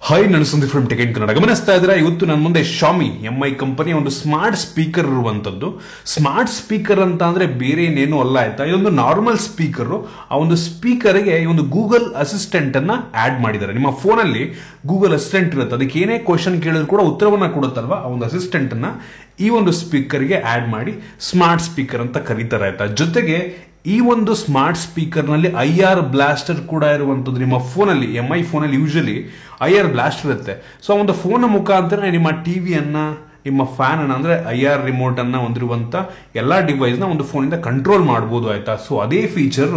Hi, ನಾನು Sandeep from tech in Kannada. ಗಮನಿಸ್ತಾ ಇದ್ರೆ ಇವತ್ತು ನನ್ನ ಮುಂದೆ ಶಾಮಿ MI ಕಂಪನಿಯ ಒಂದು ಸ್ಮಾರ್ಟ್ ಸ್ಪೀಕರ್ ಇರುವಂತದ್ದು. ಸ್ಮಾರ್ಟ್ ಸ್ಪೀಕರ್ ಅಂತ ಅಂದ್ರೆ ಬೇರೆ ಏನೇನು ಅಲ್ಲ ಆಯ್ತಾ. ಇದೊಂದು ನಾರ್ಮಲ್ ಸ್ಪೀಕರ್. ಆ ಒಂದು ಸ್ಪೀಕರ್ಗೆ ಈ ಒಂದು ಗೂಗಲ್ ಅಸಿಸ್ಟೆಂಟ್ ಅನ್ನ ಆಡ್ ಮಾಡಿದ್ದಾರೆ. ನಿಮ್ಮ ಫೋನ್ ಅಲ್ಲಿ ಗೂಗಲ್ ಅಸಿಸ್ಟೆಂಟ್ ಇರುತ್ತೆ, ಅದಕ್ಕೆ ಏನೇ ಕ್ವಶನ್ ಕೇಳಿದ್ರು ಕೂಡ ಉತ್ತರವನ್ನ ಕೊಡುತ್ತಲ್ವಾ. ಆ ಒಂದು ಅಸಿಸ್ಟೆಂಟ್ ಅನ್ನ ಈ ಒಂದು ಸ್ಪೀಕರ್ಗೆ ಆಡ್ ಮಾಡಿ ಸ್ಮಾರ್ಟ್ ಸ್ಪೀಕರ್ ಅಂತ ಕರೀತಾರೆ ಆಯ್ತಾ. ಜೊತೆಗೆ ಈ ಒಂದು ಸ್ಮಾರ್ಟ್ ಸ್ಪೀಕರ್ ನಲ್ಲಿ IR ಬ್ಲಾಸ್ಟರ್ ಕೂಡ ಇರುವಂತದ್ದು. ನಿಮ್ಮ ಫೋನಲ್ಲಿ MI ಫೋನಲ್ಲಿ ಯೂಶಲಿ IR ಬ್ಲಾಸ್ಟರ್ ಇರುತ್ತೆ. ಸೊ ಆ ಒಂದು ಫೋನ್ ಮುಖಾಂತರ ನಿಮ್ಮ ಟಿವಿಯನ್ನ, ನಿಮ್ಮ ಫ್ಯಾನ್ ಅನ್ನ ಅಂದ್ರೆ IR ರಿಮೋಟ್ ಅನ್ನ ಹೊಂದಿರುವಂತ ಎಲ್ಲಾ ಡಿವೈಸ್ ನ ಒಂದು ಫೋನ್ ಇಂದ ಕಂಟ್ರೋಲ್ ಮಾಡಬಹುದು ಆಯ್ತಾ. ಸೊ ಅದೇ ಫೀಚರ್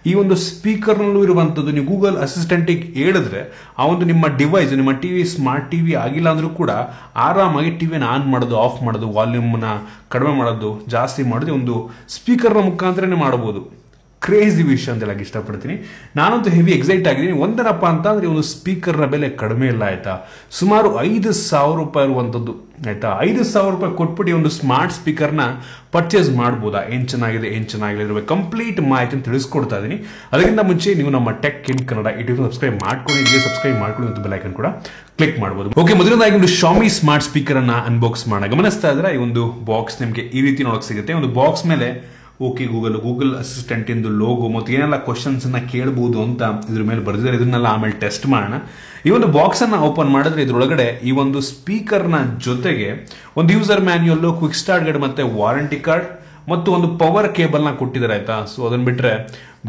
ಈ ಒಂದು ಸ್ಪೀಕರ್ ನಲ್ಲೂ ಇರುವಂತದ್ದು. ನೀವು ಗೂಗಲ್ ಅಸಿಸ್ಟೆಂಟ್ ಹೇಳಿದ್ರೆ ಆ ಒಂದು ನಿಮ್ಮ ಡಿವೈಸ್, ನಿಮ್ಮ ಟಿವಿ ಸ್ಮಾರ್ಟ್ ಟಿವಿ ಆಗಿಲ್ಲ ಅಂದ್ರೂ ಕೂಡ ಆರಾಮಾಗಿ ಟಿವಿನ ಆನ್ ಮಾಡೋದು, ಆಫ್ ಮಾಡೋದು, ವಾಲ್ಯೂಮ್ ನ ಕಡಿಮೆ ಮಾಡೋದು, ಜಾಸ್ತಿ ಮಾಡೋದು ಒಂದು ಸ್ಪೀಕರ್ ನ ಮುಖಾಂತರನೇ ಮಾಡಬಹುದು. ಕ್ರೇಜಿ ವಿಷಯ ಅಂತ ಹೇಳಕ್ ಇಷ್ಟಪಡ್ತೀನಿ. ನಾನಂತೂ ಹೆವಿ ಎಕ್ಸೈಟ್ ಆಗಿದ್ದೀನಿ. ಒಂದನಪ್ಪ ಅಂತ ಅಂದ್ರೆ ಒಂದು ಸ್ಪೀಕರ್ ನ ಬೆಲೆ ಕಡಿಮೆ ಇಲ್ಲ ಆಯ್ತಾ. ಸುಮಾರು 5,000 ರೂಪಾಯಿ ಇರುವಂತದ್ದು ಆಯ್ತಾ. 5,000 ರೂಪಾಯಿ ಕೊಟ್ಬಿಟ್ಟು ಒಂದು ಸ್ಮಾರ್ಟ್ ಸ್ಪೀಕರ್ ನ ಪರ್ಚೇಸ್ ಮಾಡಬಹುದಾ? ಏನ್ ಚೆನ್ನಾಗಿದೆ, ಏನ್ ಚೆನ್ನಾಗಿಲ್ಲ ಇರುವ ಕಂಪ್ಲೀಟ್ ಮಾಹಿತಿ ತಿಳಿಸ್ಕೊಡ್ತಾ ಇದೀನಿ. ಅದಕ್ಕಿಂತ ಮುಂಚೆ ನೀವು ನಮ್ಮ tech in Kannada YouTube subscribe ಮಾಡ್ಕೊಂಡು, ಸಬ್ಸ್ಕ್ರೈಬ್ ಮಾಡ್ಕೊಂಡು ಮತ್ತು ಬೆಲ್ ಐಕನ್ ಕೂಡ ಕ್ಲಿಕ್ ಮಾಡಬಹುದು. ಓಕೆ, ಮೊದಲನೇದಾಗಿ ಒಂದು ಶಾಮಿ ಸ್ಮಾರ್ಟ್ ಸ್ಪೀಕರ್ ಅನ್ನ ಅನ್ಬಾಕ್ಸ್ ಮಾಡೋಣ. ಗಮನಿಸ್ತಾ ಇದ್ರೆ ಈ ಒಂದು ಬಾಕ್ಸ್ ನಿಮಗೆ ಈ ರೀತಿ ನೋಡಕ್ ಸಿಗುತ್ತೆ. ಒಂದು ಬಾಕ್ಸ್ ಮೇಲೆ ಓಕೆ ಗೂಗಲ್ ಅಸಿಸ್ಟೆಂಟ್ ಎಂದು ಲೋಗೋ ಮತ್ತು ಏನೆಲ್ಲ ಕ್ವಶನ್ಸ್ ಅನ್ನ ಕೇಳಬಹುದು ಅಂತ ಇದ್ರ ಮೇಲೆ ಬರೆದಿದ್ದಾರೆ. ಇದನ್ನೆಲ್ಲ ಆಮೇಲೆ ಟೆಸ್ಟ್ ಮಾಡೋಣ. ಈ ಒಂದು ಬಾಕ್ಸ್ ಅನ್ನ ಓಪನ್ ಮಾಡಿದ್ರೆ ಇದ್ರೊಳಗಡೆ ಈ ಒಂದು ಸ್ಪೀಕರ್ ನ ಜೊತೆಗೆ ಒಂದು user manual, quick start guide ಮತ್ತೆ ವಾರಂಟಿ ಕಾರ್ಡ್ ಮತ್ತು ಒಂದು ಪವರ್ ಕೇಬಲ್ ನ ಕೊಟ್ಟಿದ್ದಾರೆ ಆಯ್ತಾ. ಸೊ ಅದನ್ನ ಬಿಟ್ರೆ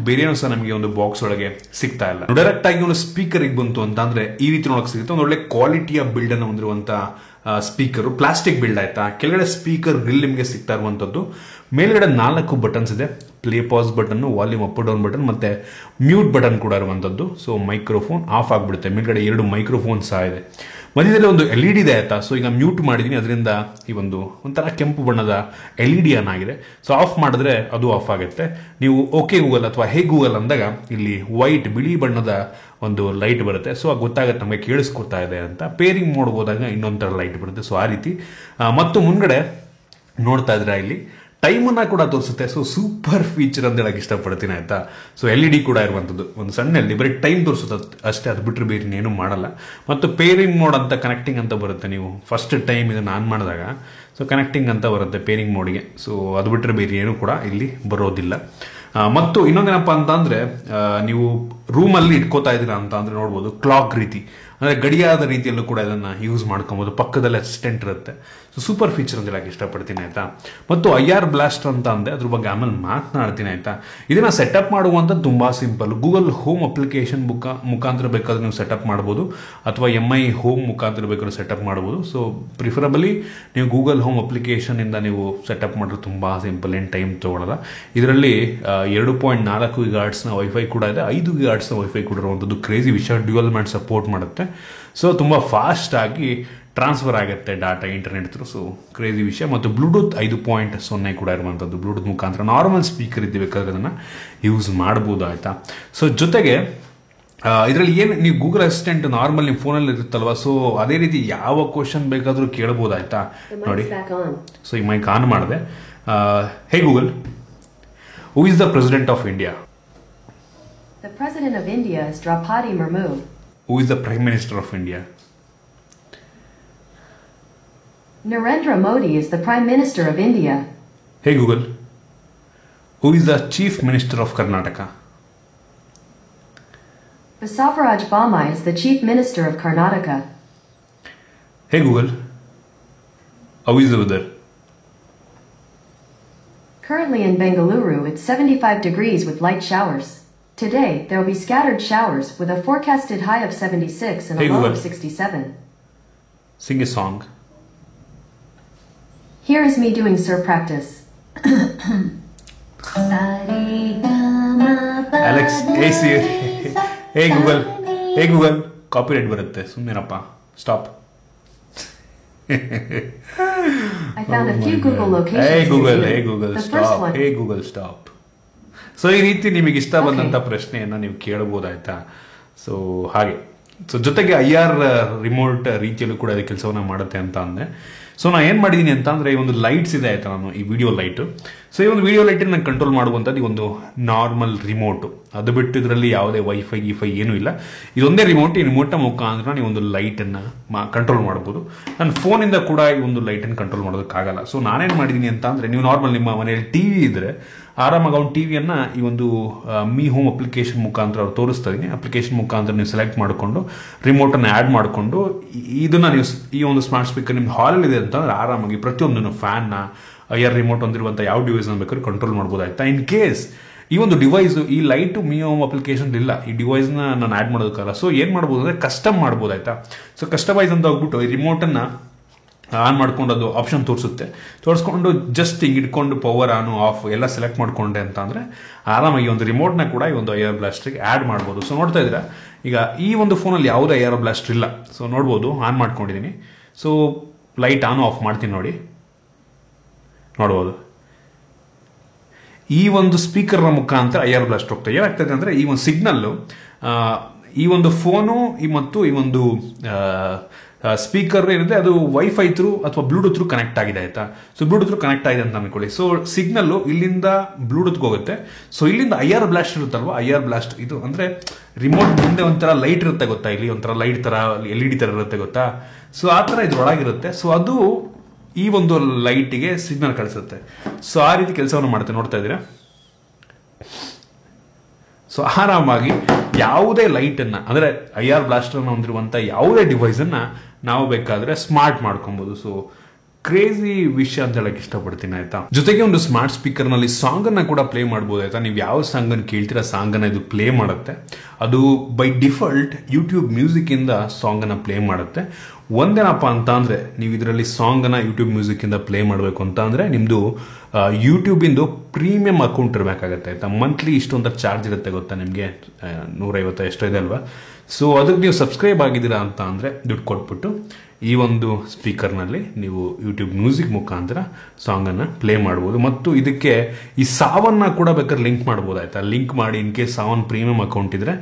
ಬೇರೇನೂ ಸಹ ನಮಗೆ ಒಂದು ಬಾಕ್ಸ್ ಒಳಗೆ ಸಿಗ್ತಾ ಇಲ್ಲ. ಡೈರೆಕ್ಟ್ ಆಗಿ ಒಂದು ಸ್ಪೀಕರ್ ಬಂತು ಅಂತ ಅಂದ್ರೆ ಈ ರೀತಿ ನೋಡಕ್ ಸಿಗುತ್ತೆ. ಒಂದು ಒಳ್ಳೆ ಕ್ವಾಲಿಟಿಯ ಬಿಲ್ಡ್ ಅನ್ನು ಹೊಂದಿರುವಂತ ಸ್ಪೀಕರ್, ಪ್ಲಾಸ್ಟಿಕ್ ಬಿಲ್ಡ್ ಆಯ್ತಾ. ಕೆಳಗಡೆ ಸ್ಪೀಕರ್ ಗ್ರಿಲ್ ನಿಮಗೆ ಸಿಗ್ತಾ ಇರುವಂತದ್ದು. ಮೇಲ್ಗಡೆ 4 ಬಟನ್ಸ್ ಇದೆ. Play pass button, volume up down button ಮತ್ತೆ ಮ್ಯೂಟ್ ಬಟನ್ ಕೂಡ ಇರುವಂತದ್ದು. ಸೊ ಮೈಕ್ರೋಫೋನ್ ಆಫ್ ಆಗ್ಬಿಡುತ್ತೆ. ಮೇಲ್ಗಡೆ 2 ಮೈಕ್ರೋಫೋನ್ ಸಹ ಇದೆ. ಮಧ್ಯದಲ್ಲಿ ಒಂದು LED ಇದೆ ಆಯ್ತಾ. ಸೊ ಈಗ ಮ್ಯೂಟ್ ಮಾಡಿದೀನಿ, ಅದರಿಂದ ಈ ಒಂದು ಒಂಥರ ಕೆಂಪು ಬಣ್ಣದ LED ಆನ್ ಆಗಿದೆ. ಸೊ ಆಫ್ ಮಾಡಿದ್ರೆ ಅದು ಆಫ್ ಆಗುತ್ತೆ. ನೀವು ಓಕೆ ಗೂಗಲ್ ಅಥವಾ ಹೇ ಗೂಗಲ್ ಅಂದಾಗ ಇಲ್ಲಿ ವೈಟ್ ಬಿಳಿ ಬಣ್ಣದ ಒಂದು ಲೈಟ್ ಬರುತ್ತೆ. ಸೊ ಗೊತ್ತಾಗುತ್ತೆ ನಮಗೆ ಕೇಳಿಸ್ಕೊತಾ ಇದೆ ಅಂತ. ಪೇರಿಂಗ್ ಮೋಡ್ ಹೋದಾಗ ಇನ್ನೊಂಥರ ಲೈಟ್ ಬರುತ್ತೆ. ಸೊ ಆ ರೀತಿ ಮತ್ತು ಮುಂದ್ಗಡೆ ನೋಡ್ತಾ ಇದ್ರೆ ಇಲ್ಲಿ ಟೈಮ್ ಅನ್ನ ಕೂಡ ತೋರಿಸುತ್ತೆ. ಸೊ ಸೂಪರ್ ಫೀಚರ್ ಅಂತ ಹೇಳಕ್ ಇಷ್ಟಪಡ್ತೀನಿ ಆಯ್ತಾ. ಸೊ LED ಕೂಡ ಇರುವಂತದ್ದು. ಒಂದು ಸಣ್ಣ LED ಬರೀ ಟೈಮ್ ತೋರಿಸುತ್ತೆ ಅಷ್ಟೇ, ಅದು ಬಿಟ್ಟರೆ ಬೇರೆ ಏನು ಮಾಡಲ್ಲ. ಮತ್ತು ಪೇರಿಂಗ್ ಮೋಡ್ ಅಂತ ಕನೆಕ್ಟಿಂಗ್ ಅಂತ ಬರುತ್ತೆ. ನೀವು ಫಸ್ಟ್ ಟೈಮ್ ಇದನ್ನ ಆನ್ ಮಾಡಿದಾಗ ಸೊ ಕನೆಕ್ಟಿಂಗ್ ಅಂತ ಬರುತ್ತೆ ಪೇರಿಂಗ್ ಮೋಡ್ಗೆ. ಸೊ ಅದು ಬಿಟ್ಟರೆ ಬೇರೆ ಏನು ಕೂಡ ಇಲ್ಲಿ ಬರೋದಿಲ್ಲ. ಮತ್ತು ಇನ್ನೊಂದೇನಪ್ಪ ಅಂತ ಅಂದ್ರೆ ನೀವು ರೂಮ್ ಅಲ್ಲಿ ಇಟ್ಕೋತಾ ಇದೀರಾ ಅಂತ ಅಂದ್ರೆ ನೋಡ್ಬೋದು ಕ್ಲಾಕ್ ರೀತಿ, ಅಂದ್ರೆ ಗಡಿಯಾರದ ರೀತಿಯಲ್ಲೂ ಕೂಡ ಇದನ್ನ ಯೂಸ್ ಮಾಡ್ಕೊಬಹುದು. ಪಕ್ಕದಲ್ಲಿ ಅಸಿಸ್ಟೆಂಟ್ ಇರುತ್ತೆ. ಸೊ ಸೂಪರ್ ಫೀಚರ್ ಅಂತ ಹೇಳಕ್ ಇಷ್ಟಪಡ್ತೀನಿ ಆಯ್ತಾ. ಮತ್ತು IR ಬ್ಲಾಸ್ಟರ್ ಅಂತ ಅಂದೆ, ಅದ್ರ ಬಗ್ಗೆ ಆಮೇಲೆ ಮಾತನಾಡ್ತೀನಿ ಆಯ್ತಾ. ಇದನ್ನ ಸೆಟಪ್ ಮಾಡುವಂತ ತುಂಬಾ ಸಿಂಪಲ್. ಗೂಗಲ್ ಹೋಮ್ ಅಪ್ಲಿಕೇಶನ್ ಮುಖಾಂತರ ಬೇಕಾದ್ರೆ ನೀವು ಸೆಟಪ್ ಮಾಡಬಹುದು, ಅಥವಾ MI ಹೋಮ್ ಮುಖಾಂತರ ಬೇಕಾದ್ರೆ ಸೆಟಪ್ ಮಾಡಬಹುದು. ಸೊ ಪ್ರಿಫರಬಲಿ ನೀವು ಗೂಗಲ್ ಹೋಮ್ ಅಪ್ಲಿಕೇಶನ್ ಇಂದ ನೀವು ಸೆಟಪ್ ಮಾಡಿದ್ರೆ ತುಂಬಾ ಸಿಂಪಲ್, ಏನ್ ಟೈಮ್ ತಗೊಳ್ಳಲ್ಲ. ಇದರಲ್ಲಿ 2.4 GHz ನ ವೈಫೈ ಕೂಡ ಇದೆ, 5 GHz ನ ವೈಫೈ ಕೂಡ ಇರುವಂತದ್ದು. ಕ್ರೇಜಿ ವಿಷಯ, ಡ್ಯುಯಲ್ ಬ್ಯಾಂಡ್ ಸಪೋರ್ಟ್ ಮಾಡುತ್ತೆ. ಸೊ ತುಂಬಾ ಫಾಸ್ಟ್ ಆಗಿ ಟ್ರಾನ್ಸ್ಫರ್ ಆಗುತ್ತೆ data internet through. So crazy ವಿಷಯ. ಮತ್ತು ಬ್ಲೂಟೂತ್ 5.0 ಕೂಡ ಇರುವಂತದ್ದು. ಬ್ಲೂಟೂತ್ ಮುಖಾಂತರ ನಾರ್ಮಲ್ ಸ್ಪೀಕರ್ ಇದ್ದು ಬೇಕಾದ್ರೆ ಅದನ್ನ ಯೂಸ್ ಮಾಡಬಹುದು ಆಯ್ತಾ. ಸೊ ಜೊತೆಗೆ ಇದರಲ್ಲಿ ಏನು ನೀವು ಗೂಗಲ್ ಅಸಿಸ್ಟೆಂಟ್ ನಾರ್ಮಲ್ ನಿಮ್ಮ ಫೋನಲ್ಲಿ ಇರುತ್ತಲ್ವಾ. ಸೊ ಅದೇ ರೀತಿ ಯಾವ ಕ್ವಶನ್ ಬೇಕಾದ್ರೂ ಕೇಳಬಹುದು ಆಯ್ತಾ. ನೋಡಿ, ಸೊ ಈ ಮೈಕ್ ಆನ್ ಮಾಡಿದೆ. Hey Google, who is the president of India? The President of India is Draupadi Murmu. Who is the Prime Minister of India? Narendra Modi is the Prime Minister of India. Hey Google, who is the Chief Minister of Karnataka? Basavaraj Bommai is the Chief Minister of Karnataka. Hey Google, how is the weather? Currently in Bengaluru it's 75 degrees with light showers. Today there will be scattered showers with a forecasted high of 76 and a low of 67. Sing a song. Here is me doing sir practice. Alex, hey Google, copyright ಬರುತ್ತೆ, ಸುಮ್ಮನೆರಪ್ಪ, stop. I found a few Google locations. Hey Google, stop. Hey Google, stop. So ಈ ರೀತಿ ನಿಮಗೆ ಇಷ್ಟ ಬಂದಂತ ಪ್ರಶ್ನೆಯನ್ನ ನೀವು ಕೇಳಬಹುದಾಯ್ತಾ. So ಹಾಗೆ, so ಜೊತೆಗೆ IR ರಿಮೋಟ್ ರೀತಿಯಲ್ಲೂ ಕೂಡ ಕೆಲಸವನ್ನ ಮಾಡುತ್ತೆ ಅಂತ ಅಂದೆ. ಸೊ ನಾನು ಏನು ಮಾಡಿದ್ದೀನಿ ಅಂತ ಅಂದರೆ ಈ ಒಂದು ಲೈಟ್ಸ್ ಇದೆ ಆಯ್ತಾ, ನಾನು ಈ ವಿಡಿಯೋ ಲೈಟು. ಸೊ ಈ ಒಂದು ವಿಡಿಯೋ ಲೈಟನ್ನು ನಾನು ಕಂಟ್ರೋಲ್ ಮಾಡುವಂಥದ್ದು ಈ ಒಂದು ನಾರ್ಮಲ್ ರಿಮೋಟು. ಅದು ಬಿಟ್ಟು ಇದರಲ್ಲಿ ಯಾವುದೇ ವೈಫೈ ಗಿಫೈ ಏನೂ ಇಲ್ಲ. ಇದೊಂದೇ ರಿಮೋಟ್. ಈ ರಿಮೋಟ್ನ ಮುಖಾಂತರ ನೀವು ಒಂದು ಲೈಟನ್ನು ಕಂಟ್ರೋಲ್ ಮಾಡ್ಬೋದು. ನನ್ನ ಫೋನಿಂದ ಕೂಡ ಈ ಒಂದು ಲೈಟನ್ನು ಕಂಟ್ರೋಲ್ ಮಾಡೋದಕ್ಕಾಗಲ್ಲ. ಸೊ ನಾನೇನು ಮಾಡಿದ್ದೀನಿ ಅಂತ ಅಂದರೆ, ನೀವು ನಾರ್ಮಲ್ ನಿಮ್ಮ ಮನೆಯಲ್ಲಿ ಟಿ ವಿ ಇದ್ದರೆ ಆರಾಮಾಗಿ ಒಂದು ಟಿವಿಯನ್ನು ಈ ಒಂದು ಮೀ ಹೋಮ್ ಅಪ್ಲಿಕೇಶನ್ ಮುಖಾಂತರ ಅವ್ರು ತೋರಿಸ್ತಾ ಇದ್ದೀನಿ. ಅಪ್ಲಿಕೇಶನ್ ಮುಖಾಂತರ ನೀವು ಸೆಲೆಕ್ಟ್ ಮಾಡಿಕೊಂಡು ರಿಮೋಟನ್ನು ಆ್ಯಡ್ ಮಾಡಿಕೊಂಡು ಇದನ್ನು ನೀವು ಈ ಒಂದು ಸ್ಮಾರ್ಟ್ ಸ್ಪೀಕರ್ ನಿಮ್ಮ ಹಾಲಲ್ಲಿ ಇದೆ ಅಂತಂದ್ರೆ ಆರಾಮಾಗಿ ಪ್ರತಿಯೊಂದನ್ನು ಫ್ಯಾನ್ನ, ಏರ್ ರಿಮೋಟ್ ಹೊಂದಿರುವಂಥ ಯಾವ ಡಿವೈಸ್ನ ಬೇಕಾದ್ರೂ ಕಂಟ್ರೋಲ್ ಮಾಡ್ಬೋದಾಯ್ತಾ. ಇನ್ ಕೇಸ್ ಈ ಒಂದು ಡಿವೈಸ್, ಈ ಲೈಟು ಮೀ ಹೋಮ್ ಅಪ್ಲಿಕೇಶನ್ ಇಲ್ಲ, ಈ ಡಿವೈಸ್ನ ನಾನು ಆ್ಯಡ್ ಮಾಡೋದಕ್ಕಲ್ಲ. ಸೊ ಏನು ಮಾಡ್ಬೋದು ಅಂದರೆ ಕಸ್ಟಮ್ ಮಾಡ್ಬೋದಾಯ್ತಾ. ಸೊ ಕಸ್ಟಮೈಸ್ ಅಂತ ಹೋಗ್ಬಿಟ್ಟು ಈ ರಿಮೋಟನ್ನು ಆನ್ ಮಾಡ್ಕೊಂಡು ಅದು ಆಪ್ಷನ್ ತೋರಿಸ್ಕೊಂಡು ಜಸ್ಟ್ ಹಿಂಗೆ ಇಟ್ಕೊಂಡು ಪವರ್ ಆನು ಆಫ್ ಎಲ್ಲ ಸೆಲೆಕ್ಟ್ ಮಾಡ್ಕೊಂಡೆ ಅಂತ ಅಂದರೆ ಆರಾಮಾಗಿ ಒಂದು ರಿಮೋಟ್ನ ಕೂಡ ಈ ಒಂದು ಏರ್ ಬ್ಲಾಸ್ಟ್ರಿಗೆ ಆ್ಯಡ್ ಮಾಡ್ಬೋದು. ಸೊ ನೋಡ್ತಾ ಇದ್ದೀರಾ, ಈಗ ಈ ಒಂದು ಫೋನಲ್ಲಿ ಯಾವುದೇ ಏರ್ ಬ್ಲಾಸ್ಟರ್ ಇಲ್ಲ. ಸೊ ನೋಡ್ಬೋದು, ಆನ್ ಮಾಡ್ಕೊಂಡಿದ್ದೀನಿ. ಸೊ ಲೈಟ್ ಆನ್ ಆಫ್ ಮಾಡ್ತೀನಿ ನೋಡಿ, ನೋಡ್ಬೋದು. ಈ ಒಂದು ಸ್ಪೀಕರ್ನ ಮುಖಾಂತರ ಏರ್ ಬ್ಲಾಸ್ಟ್ ಹೋಗ್ತದೆ. ಏನಾಗ್ತದೆ ಅಂದರೆ ಈ ಒಂದು ಸಿಗ್ನಲ್ಲು ಈ ಒಂದು ಫೋನು ಮತ್ತು ಈ ಒಂದು ಸ್ಪೀಕರ್ ಏನಿದೆ ಅದು ವೈಫೈ ಥ್ರೂ ಅಥವಾ ಬ್ಲೂಟೂತ್ ಥ್ರೂ ಕನೆಕ್ಟ್ ಆಗಿದೆ ಆಯ್ತಾ. ಸೊ ಬ್ಲೂಟೂತ್ ಥ್ರೂ ಕನೆಕ್ಟ್ ಆಗಿದೆ ಅಂತ ಅನ್ಕೊಳ್ಳಿ. ಸೊ ಸಿಗ್ನಲ್ಲು ಇಲ್ಲಿಂದ ಬ್ಲೂಟೂತ್ಗೆ ಹೋಗುತ್ತೆ. ಸೊ ಇಲ್ಲಿಂದ ಐಆರ್ ಬ್ಲಾಸ್ಟ್ ಇರುತ್ತಲ್ವ, ಐಆರ್ ಬ್ಲಾಸ್ಟ್ ಇದು ಅಂದರೆ ರಿಮೋಟ್ ಮುಂದೆ ಒಂಥರ ಲೈಟ್ ಇರುತ್ತೆ ಗೊತ್ತಾ, ಇಲ್ಲಿ ಒಂಥರ ಲೈಟ್ ಥರ LED ಥರ ಇರುತ್ತೆ ಗೊತ್ತಾ. ಸೊ ಆ ಥರ ಇದ್ರೊಳಗಿರುತ್ತೆ. ಸೊ ಅದು ಈ ಒಂದು ಲೈಟಿಗೆ ಸಿಗ್ನಲ್ ಕಳಿಸುತ್ತೆ. ಸೊ ಆ ರೀತಿ ಕೆಲಸವನ್ನು ಮಾಡುತ್ತೆ, ನೋಡ್ತಾ ಇದ್ದೀರಾ. ಸೊ ಆರಾಮಾಗಿ ಯಾವುದೇ ಲೈಟನ್ನು ಅಂದರೆ IR ಬ್ಲಾಸ್ಟರ್ನ ಹೊಂದಿರುವಂಥ ಯಾವುದೇ ಡಿವೈಸನ್ನು ನಾವು ಬೇಕಾದರೆ ಸ್ಮಾರ್ಟ್ ಮಾಡ್ಕೊಬೋದು. ಸೊ ಕ್ರೇಜಿ ವಿಷಯ ಅಂತ ಹೇಳಕ್ ಇಷ್ಟಪಡ್ತೀನಿ ಆಯ್ತಾ. ಜೊತೆಗೆ ಒಂದು ಸ್ಮಾರ್ಟ್ ಸ್ಪೀಕರ್ನಲ್ಲಿ ಸಾಂಗನ್ನು ಕೂಡ ಪ್ಲೇ ಮಾಡ್ಬೋದು ಆಯ್ತಾ. ನೀವು ಯಾವ ಸಾಂಗನ್ನು ಕೇಳ್ತೀರಾ ಸಾಂಗನ್ನು ಇದು ಪ್ಲೇ ಮಾಡುತ್ತೆ. ಅದು ಬೈ ಡಿಫಾಲ್ಟ್ ಯೂಟ್ಯೂಬ್ ಮ್ಯೂಸಿಕ್ಕಿಂದ ಸಾಂಗನ್ನು ಪ್ಲೇ ಮಾಡುತ್ತೆ. ಒಂದೇನಪ್ಪ ಅಂತ ಅಂದರೆ, ನೀವು ಇದರಲ್ಲಿ ಸಾಂಗನ್ನು ಯೂಟ್ಯೂಬ್ ಮ್ಯೂಸಿಕ್ಕಿಂದ ಪ್ಲೇ ಮಾಡಬೇಕು ಅಂತ ಅಂದರೆ ನಿಮ್ಮದು ಯೂಟ್ಯೂಬಿಂದು ಪ್ರೀಮಿಯಂ ಅಕೌಂಟ್ ಇರಬೇಕಾಗತ್ತೆ ಆಯ್ತಾ. ಮಂತ್ಲಿ ಇಷ್ಟೊಂದು ಚಾರ್ಜ್ ಇರುತ್ತೆ ಗೊತ್ತಾ ನಿಮಗೆ, 150 ಎಷ್ಟೋ ಇದೆ ಅಲ್ವಾ. ಸೊ ಅದಕ್ಕೆ ನೀವು ಸಬ್ಸ್ಕ್ರೈಬ್ ಆಗಿದ್ದೀರಾ ಅಂತ ಅಂದರೆ ದುಡ್ಡು ಕೊಟ್ಬಿಟ್ಟು ಈ ಒಂದು ಸ್ಪೀಕರ್ನಲ್ಲಿ ನೀವು ಯೂಟ್ಯೂಬ್ ಮ್ಯೂಸಿಕ್ ಮುಖಾಂತರ ಸಾಂಗನ್ನು ಪ್ಲೇ ಮಾಡ್ಬೋದು. ಮತ್ತು ಇದಕ್ಕೆ ಈ ಸಾವನ್ನ ಕೂಡ ಬೇಕಾದ್ರೆ ಲಿಂಕ್ ಮಾಡ್ಬೋದು ಆಯ್ತಾ. ಲಿಂಕ್ ಮಾಡಿ in case Saavn premium account ಇದ್ರೆ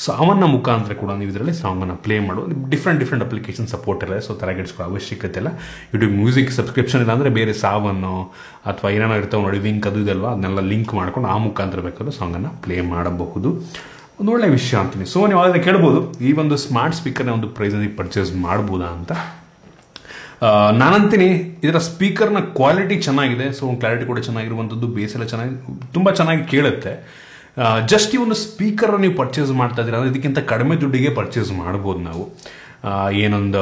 ಸಾವನ್ನ ಮುಖಾಂತರ ಕೂಡ ನೀವು ಇದರಲ್ಲಿ ಸಾಂಗನ್ನು ಪ್ಲೇ ಮಾಡ್ಬೋದು. ಡಿಫ್ರೆಂಟ್ ಅಪ್ಲಿಕೇಶನ್ ಸಪೋರ್ಟ್ ಇಲ್ಲ. ಸೊ ತಲೆಗೆಡಿಸ್ಕೋ ಅವಶ್ಯಕತೆ ಇಲ್ಲ. ಯೂಟ್ಯೂಬ್ ಮ್ಯೂಸಿಕ್ ಸಬ್ಸ್ಕ್ರಿಪ್ಷನ್ ಇಲ್ಲ ಅಂದರೆ ಬೇರೆ ಸಾವನ್ನು ಅಥವಾ ಏನೇನೋ ಇರ್ತಾವೆ ನೋಡಿ, ಲಿಂಕ್ ಅದು ಇದಲ್ವಾ, ಅದನ್ನೆಲ್ಲ ಲಿಂಕ್ ಮಾಡ್ಕೊಂಡು ಆ ಮುಖಾಂತರ ಬೇಕಾದ್ರೂ ಸಾಂಗನ್ನು ಪ್ಲೇ ಮಾಡಬಹುದು. ಒಂದು ಒಳ್ಳೆ ವಿಷಯ ಅಂತೀನಿ. ಸೊ ನೀವು ಅದನ್ನು ಕೇಳ್ಬೋದು, ಈ ಒಂದು ಸ್ಮಾರ್ಟ್ ಸ್ಪೀಕರ್ನ ಒಂದು ಪ್ರೈಸಲ್ಲಿ ಪರ್ಚೇಸ್ ಮಾಡ್ಬೋದಾ ಅಂತ. ನಾನಂತೀನಿ ಇದರ ಸ್ಪೀಕರ್ನ ಕ್ವಾಲಿಟಿ ಚೆನ್ನಾಗಿದೆ. ಸೊ ಕ್ಲಾರಿಟಿ ಕೂಡ ಚೆನ್ನಾಗಿರುವಂಥದ್ದು, ಬೇಸ್ ಎಲ್ಲ ಚೆನ್ನಾಗಿ ತುಂಬ ಚೆನ್ನಾಗಿ ಕೇಳುತ್ತೆ. ಜಸ್ಟ್ ಈ ಒಂದು ಸ್ಪೀಕರ್ ನೀವು ಪರ್ಚೇಸ್ ಮಾಡ್ತಾ ಇದ್ದೀರಾ ಅಂದರೆ ಇದಕ್ಕಿಂತ ಕಡಿಮೆ ದುಡ್ಡಿಗೆ ಪರ್ಚೇಸ್ ಮಾಡ್ಬೋದು ನಾವು. ಏನೊಂದು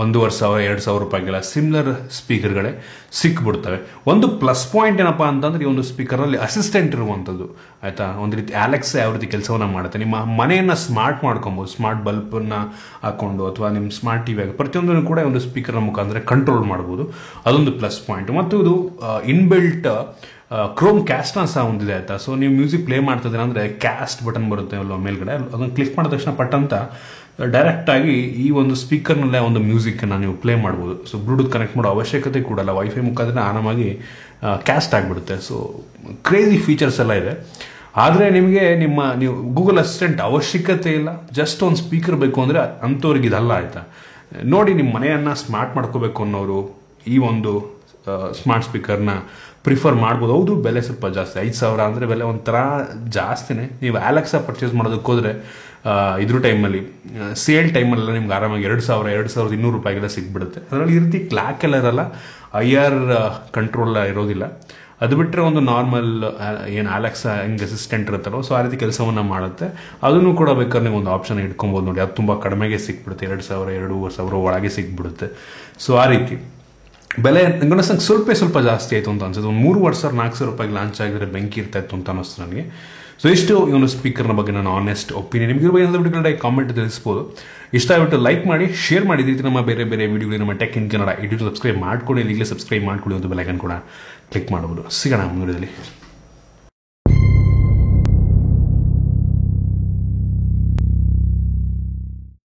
1,500 2,000 ರೂಪಾಯಿಗೆಲ್ಲ ಸಿಮಿಲರ್ ಸ್ಪೀಕರ್ಗಳೇ ಸಿಕ್ಬಿಡ್ತವೆ. ಒಂದು ಪ್ಲಸ್ ಪಾಯಿಂಟ್ ಏನಪ್ಪ ಅಂತಂದ್ರೆ ಈ ಒಂದು ಸ್ಪೀಕರಲ್ಲಿ ಅಸಿಸ್ಟೆಂಟ್ ಇರುವಂಥದ್ದು ಆಯ್ತಾ. ಒಂದು ರೀತಿ ಅಲೆಕ್ಸಾ ಯಾವ ರೀತಿ ಕೆಲಸವನ್ನ ಮಾಡುತ್ತೆ, ನಿಮ್ಮ ಮನೆಯನ್ನು ಸ್ಮಾರ್ಟ್ ಮಾಡ್ಕೊಬೋದು. ಸ್ಮಾರ್ಟ್ ಬಲ್ಬನ್ನು ಹಾಕೊಂಡು ಅಥವಾ ನಿಮ್ಮ ಸ್ಮಾರ್ಟ್ ಟಿವಿ ಆಗಿ ಪ್ರತಿಯೊಂದನ್ನು ಕೂಡ ಒಂದು ಸ್ಪೀಕರ್ನ ಮುಖಾಂತರ ಕಂಟ್ರೋಲ್ ಮಾಡ್ಬೋದು. ಅದೊಂದು ಪ್ಲಸ್ ಪಾಯಿಂಟ್. ಮತ್ತು ಇದು ಇನ್ಬಿಲ್ಟ್ ಕ್ರೋಮ್ ಕ್ಯಾಸ್ಟ್ನ ಸಹ ಹೊಂದಿದೆ ಆಯ್ತಾ. ಸೊ ನೀವು ಮ್ಯೂಸಿಕ್ ಪ್ಲೇ ಮಾಡ್ತಿದ್ದೀರ ಅಂದರೆ ಕ್ಯಾಸ್ಟ್ ಬಟನ್ ಬರುತ್ತೆ ಅಲ್ವ ಮೇಲ್ಗಡೆ, ಅದನ್ನು ಕ್ಲಿಕ್ ಮಾಡಿದ ತಕ್ಷಣ ಪಟ್ಟಂತ ಡೈರೆಕ್ಟ್ ಆಗಿ ಈ ಒಂದು ಸ್ಪೀಕರ್ನಲ್ಲೇ ಒಂದು ಮ್ಯೂಸಿಕ್ಕನ್ನು ನೀವು ಪ್ಲೇ ಮಾಡ್ಬೋದು. ಸೊ ಬ್ಲೂಟೂತ್ ಕನೆಕ್ಟ್ ಮಾಡೋ ಅವಶ್ಯಕತೆ ಕೂಡಲ್ಲ, ವೈಫೈ ಮುಖಾಂತರ ಆರಾಮಾಗಿ ಕ್ಯಾಸ್ಟ್ ಆಗಿಬಿಡುತ್ತೆ. ಸೊ ಕ್ರೇಜಿ ಫೀಚರ್ಸ್ ಎಲ್ಲ ಇದೆ. ಆದರೆ ನಿಮಗೆ ನೀವು ಗೂಗಲ್ ಅಸಿಸ್ಟೆಂಟ್ ಅವಶ್ಯಕತೆ ಇಲ್ಲ. ಜಸ್ಟ್ ಒಂದು ಸ್ಪೀಕರ್ ಬೇಕು ಅಂದರೆ ಅಂಥವ್ರಿಗೆ ಇದಲ್ಲ ಆಯ್ತಾ. ನೋಡಿ, ನಿಮ್ಮ ಮನೆಯನ್ನು ಸ್ಮಾರ್ಟ್ ಮಾಡ್ಕೋಬೇಕು ಅನ್ನೋರು ಈ ಒಂದು ಸ್ಮಾರ್ಟ್ ಸ್ಪೀಕರ್ನ ಪ್ರಿಫರ್ ಮಾಡ್ಬೋದು. ಹೌದು, ಬೆಲೆ ಸ್ವಲ್ಪ ಜಾಸ್ತಿ, 5,000 ಅಂದರೆ ಬೆಲೆ ಒಂಥರ ಜಾಸ್ತಿನೇ. ನೀವು ಅಲೆಕ್ಸಾ ಪರ್ಚೇಸ್ ಮಾಡೋದಕ್ಕೆ ಹೋದರೆ ಇದ್ರ ಟೈಮಲ್ಲಿ ಸೇಲ್ ಟೈಮಲ್ಲೆಲ್ಲ ನಿಮ್ಗೆ ಆರಾಮಾಗಿ 2,200 ರೂಪಾಯಿಗೆಲ್ಲ ಸಿಗ್ಬಿಡುತ್ತೆ. ಅದರಲ್ಲಿ ಈ ರೀತಿ ಕ್ಲಾಕ್ ಎಲ್ಲ ಇರಲ್ಲ, IR ಕಂಟ್ರೋಲ್ ಇರೋದಿಲ್ಲ. ಅದು ಬಿಟ್ಟರೆ ಒಂದು ನಾರ್ಮಲ್ ಏನು ಅಲೆಕ್ಸಾ ಹೆಂಗೆ ಅಸಿಸ್ಟೆಂಟ್ ಇರುತ್ತಲ್ಲೋ, ಸೊ ಆ ರೀತಿ ಕೆಲಸವನ್ನು ಮಾಡುತ್ತೆ. ಅದನ್ನು ಕೂಡ ಬೇಕಾದ್ರೆ ನೀವು ಒಂದು ಆಪ್ಷನ್ ಇಟ್ಕೊಬೋದು ನೋಡಿ. ಅದು ತುಂಬ ಕಡಿಮೆಗೆ ಸಿಕ್ಬಿಡುತ್ತೆ, 2,000-2,500 ಒಳಗೆ ಸಿಕ್ಬಿಡುತ್ತೆ. ಸೊ ಆ ರೀತಿ ಬೆಲೆ ನಂಗೆ ಸ್ವಲ್ಪ ಜಾಸ್ತಿ ಆಯಿತು ಅಂತ ಅನ್ಸುತ್ತೆ. ಒಂದು 3,000-4,000 ರೂಪಾಯಿಗೆ ಲಾಂಚ್ ಆಗಿದ್ರೆ ಬೆಂಕಿ ಇರ್ತಾ ಇತ್ತು ಅಂತ ಅನ್ನಿಸ್ತು ನನಗೆ. ಸೊ ಇಷ್ಟು ಈ ಒಂದು ಸ್ಪೀಕರ್ನ ಬಗ್ಗೆ ನಾನು ಆನೆಸ್ಟ್ ಒಪಿನಿಯನ್. ನಿಮಗೆ ಬಗ್ಗೆ ಕಾಮೆಂಟ್ ತಿಳಿಸ್ಬೋದು. ಇಷ್ಟ ಆಗಿಬಿಟ್ಟು ಲೈಕ್ ಮಾಡಿ, ಶೇರ್ ಮಾಡಿ. ರೀತಿ ನಮ್ಮ ಬೇರೆ ವಿಡಿಯೋಗಳು ನಮ್ಮ tech in Kannada YouTube subscribe ಮಾಡ್ಕೊಳ್ಳಿ. ಈಗಲೇ ಸಬ್ಸ್ಕ್ರೈಬ್ ಮಾಡ್ಕೊಳ್ಳಿ, ಒಂದು ಬೆಲ್ ಐಕಾನ್ ಕೂಡ ಕ್ಲಿಕ್ ಮಾಡ್ಬೋದು. ಸಿಗೋಣ ಮುಂದಿನದಲ್ಲಿ.